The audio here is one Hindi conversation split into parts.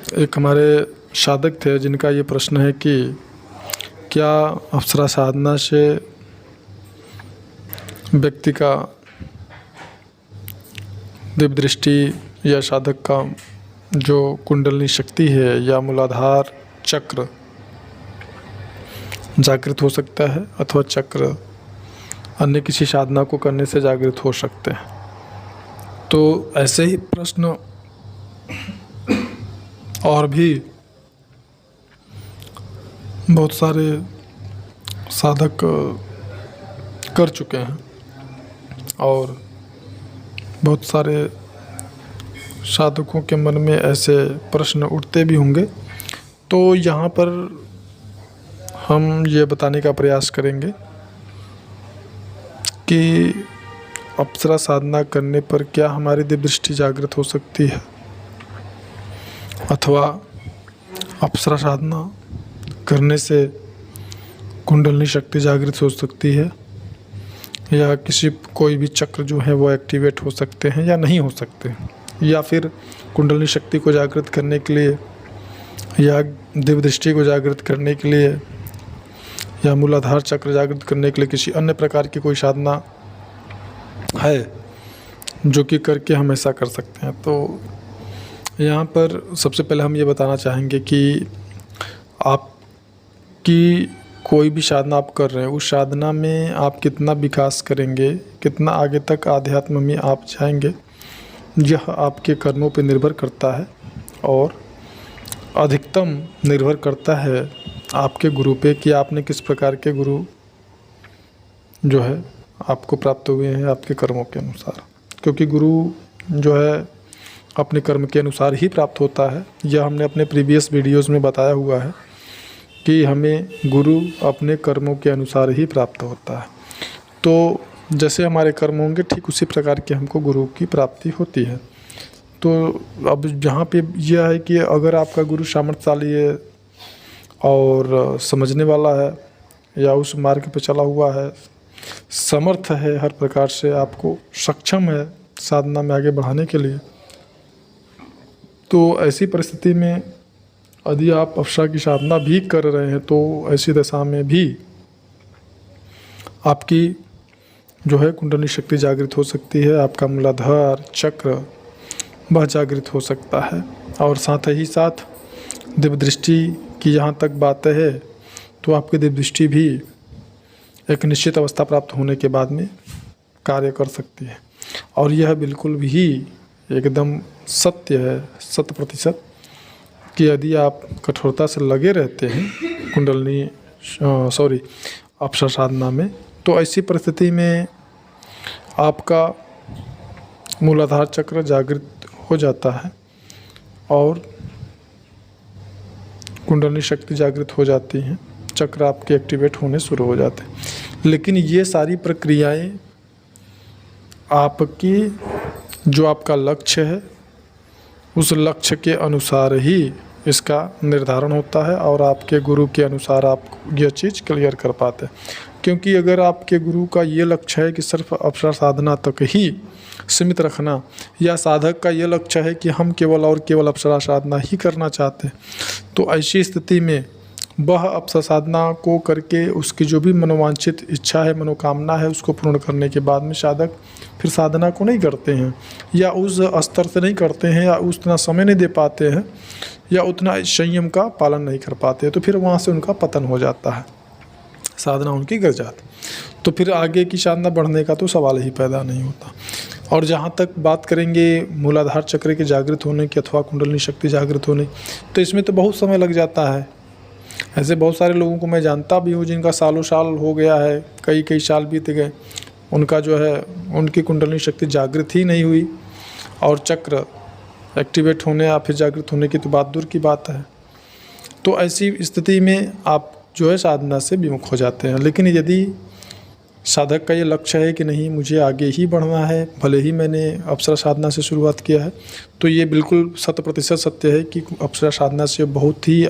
एक हमारे साधक थे जिनका ये प्रश्न है कि क्या अप्सरा साधना से व्यक्ति का दिव्य दृष्टि या साधक का जो कुंडलिनी शक्ति है या मूलाधार चक्र जागृत हो सकता है अथवा चक्र अन्य किसी साधना को करने से जागृत हो सकते हैं। तो ऐसे ही प्रश्न और भी बहुत सारे साधक कर चुके हैं और बहुत सारे साधकों के मन में ऐसे प्रश्न उठते भी होंगे। तो यहाँ पर हम ये बताने का प्रयास करेंगे कि अप्सरा साधना करने पर क्या हमारी दिव्य दृष्टि जागृत हो सकती है अथवा अप्सरा साधना करने से कुंडलिनी शक्ति जागृत हो सकती है या कोई भी चक्र जो है वो एक्टिवेट हो सकते हैं या नहीं हो सकते, या फिर कुंडलिनी शक्ति को जागृत करने के लिए या दिव्य दृष्टि को जागृत करने के लिए या मूलाधार चक्र जागृत करने के लिए किसी अन्य प्रकार की कोई साधना है जो कि करके हम ऐसा कर सकते हैं। तो यहाँ पर सबसे पहले हम ये बताना चाहेंगे कि आपकी कोई भी साधना आप कर रहे हैं उस साधना में आप कितना विकास करेंगे, कितना आगे तक आध्यात्म में आप जाएंगे, यह आपके कर्मों पर निर्भर करता है और अधिकतम निर्भर करता है आपके गुरु पे कि आपने किस प्रकार के गुरु जो है आपको प्राप्त हुए हैं आपके कर्मों के अनुसार। क्योंकि गुरु जो है अपने कर्म के अनुसार ही प्राप्त होता है। यह हमने अपने प्रीवियस वीडियोस में बताया हुआ है कि हमें गुरु अपने कर्मों के अनुसार ही प्राप्त होता है। तो जैसे हमारे कर्म होंगे ठीक उसी प्रकार के हमको गुरु की प्राप्ति होती है। तो अब जहाँ पे यह है कि अगर आपका गुरु सामर्थ्यशाली है और समझने वाला है या उस मार्ग पे चला हुआ है, समर्थ है, हर प्रकार से आपको सक्षम है साधना में आगे बढ़ाने के लिए, तो ऐसी परिस्थिति में यदि आप अप्सरा की साधना भी कर रहे हैं तो ऐसी दशा में भी आपकी जो है कुंडलिनी शक्ति जागृत हो सकती है, आपका मूलाधार चक्र वह जागृत हो सकता है। और साथ ही साथ दिव्य दृष्टि की जहाँ तक बात है तो आपकी दिव्य दृष्टि भी एक निश्चित अवस्था प्राप्त होने के बाद में कार्य कर सकती है। और यह बिल्कुल भी एकदम सत्य है, 100% कि यदि आप कठोरता से लगे रहते हैं अप्सरा साधना में तो ऐसी परिस्थिति में आपका मूलाधार चक्र जागृत हो जाता है और कुंडलिनी शक्ति जागृत हो जाती हैं, चक्र आपके एक्टिवेट होने शुरू हो जाते हैं। लेकिन ये सारी प्रक्रियाएं आपकी जो आपका लक्ष्य है उस लक्ष्य के अनुसार ही इसका निर्धारण होता है और आपके गुरु के अनुसार आप यह चीज़ क्लियर कर पाते हैं। क्योंकि अगर आपके गुरु का ये लक्ष्य है कि सिर्फ अप्सरा साधना तक ही सीमित रखना या साधक का ये लक्ष्य है कि हम केवल और केवल अप्सरा साधना ही करना चाहते हैं, तो ऐसी स्थिति में वह अप्सरा साधना को करके उसकी जो भी मनोवांछित इच्छा है, मनोकामना है, उसको पूर्ण करने के बाद में साधक फिर साधना को नहीं करते हैं या उस स्तर से नहीं करते हैं या उतना समय नहीं दे पाते हैं या उतना संयम का पालन नहीं कर पाते, तो फिर वहाँ से उनका पतन हो जाता है, साधना उनकी गिर जाती। तो फिर आगे की साधना बढ़ने का तो सवाल ही पैदा नहीं होता। और जहाँ तक बात करेंगे मूलाधार चक्र के जागृत होने की अथवा कुंडलिनी शक्ति जागृत होने, तो इसमें तो बहुत समय लग जाता है। ऐसे बहुत सारे लोगों को मैं जानता भी हूँ जिनका सालों साल हो गया है, कई साल बीत गए, उनका जो है उनकी कुंडलिनी शक्ति जागृत ही नहीं हुई और चक्र एक्टिवेट होने या फिर जागृत होने की तो बात दूर की बात है। तो ऐसी स्थिति में आप जो है साधना से विमुख हो जाते हैं। लेकिन यदि साधक का ये लक्ष्य है कि नहीं मुझे आगे ही बढ़ना है, भले ही मैंने अप्सरा साधना से शुरुआत किया है, तो ये बिल्कुल 100% सत्य है कि अप्सरा साधना से बहुत ही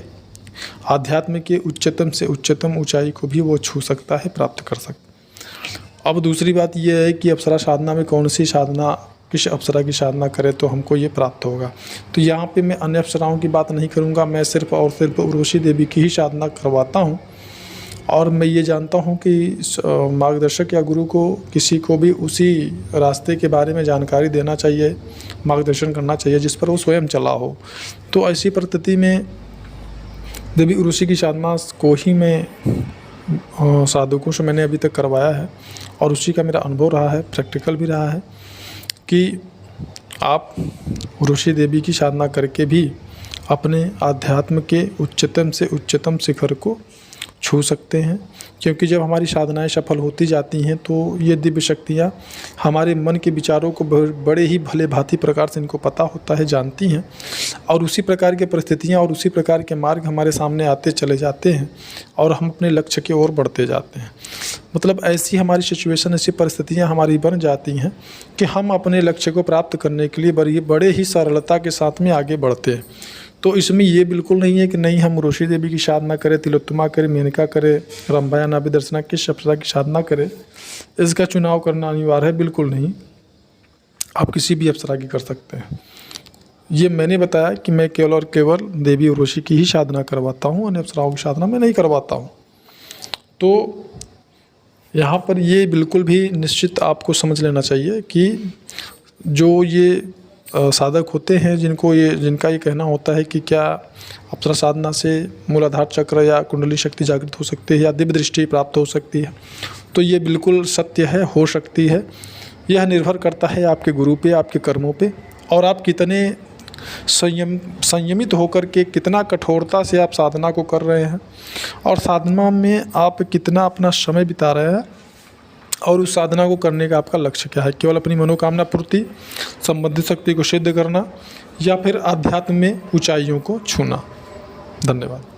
आध्यात्म के उच्चतम से उच्चतम ऊंचाई को भी वो छू सकता है, प्राप्त कर सकता है। अब दूसरी बात यह है कि अप्सरा साधना में कौन सी साधना किसी अप्सरा की साधना करें तो हमको ये प्राप्त होगा। तो यहाँ पे मैं अन्य अप्सराओं की बात नहीं करूँगा, मैं सिर्फ और सिर्फ उर्वशी देवी की ही साधना करवाता हूँ। और मैं ये जानता हूँ कि मार्गदर्शक या गुरु को किसी को भी उसी रास्ते के बारे में जानकारी देना चाहिए, मार्गदर्शन करना चाहिए जिस पर वो स्वयं चला हो। तो ऐसी परिस्थिति में देवी उर्वशी की साधना को ही मैं साधकों से मैंने अभी तक करवाया है और उसी का मेरा अनुभव रहा है, प्रैक्टिकल भी रहा है कि आप उर्वशी देवी की साधना करके भी अपने आध्यात्म के उच्चतम से उच्चतम शिखर को छू सकते हैं। क्योंकि जब हमारी साधनाएं सफल होती जाती हैं तो ये दिव्य शक्तियाँ हमारे मन के विचारों को बड़े ही भले भांति प्रकार से इनको पता होता है, जानती हैं, और उसी प्रकार की परिस्थितियाँ और उसी प्रकार के मार्ग हमारे सामने आते चले जाते हैं और हम अपने लक्ष्य की ओर बढ़ते जाते हैं। मतलब ऐसी हमारी सिचुएशन, ऐसी परिस्थितियाँ हमारी बन जाती हैं कि हम अपने लक्ष्य को प्राप्त करने के लिए बड़े ही सरलता के साथ में आगे बढ़ते हैं। तो इसमें ये बिल्कुल नहीं है कि नहीं हम उर्वशी देवी की साधना करें, तिलोत्तमा करें, मेनका करें, रंभा या नाभि दर्शना किस अप्सरा की साधना करें, इसका चुनाव करना अनिवार्य है, बिल्कुल नहीं। आप किसी भी अप्सरा की कर सकते हैं। ये मैंने बताया कि मैं केवल और केवल देवी उर्वशी की ही साधना करवाता हूँ, अन्य अप्सराओं की साधना मैं नहीं करवाता हूँ। तो यहाँ पर ये बिल्कुल भी निश्चित आपको समझ लेना चाहिए कि जो ये साधक होते हैं जिनका ये कहना होता है कि क्या अप्सरा साधना से मूलाधार चक्र या कुंडली शक्ति जागृत हो सकती है या दिव्य दृष्टि प्राप्त हो सकती है, तो ये बिल्कुल सत्य है, हो सकती है। यह निर्भर करता है आपके गुरु पे, आपके कर्मों पे, और आप कितने संयमित होकर के, कितना कठोरता से आप साधना को कर रहे हैं और साधना में आप कितना अपना समय बिता रहे हैं और उस साधना को करने का आपका लक्ष्य क्या है। केवल अपनी मनोकामना पूर्ति, संबंधित शक्ति को सिद्ध करना या फिर आध्यात्म में ऊंचाइयों को छूना। धन्यवाद।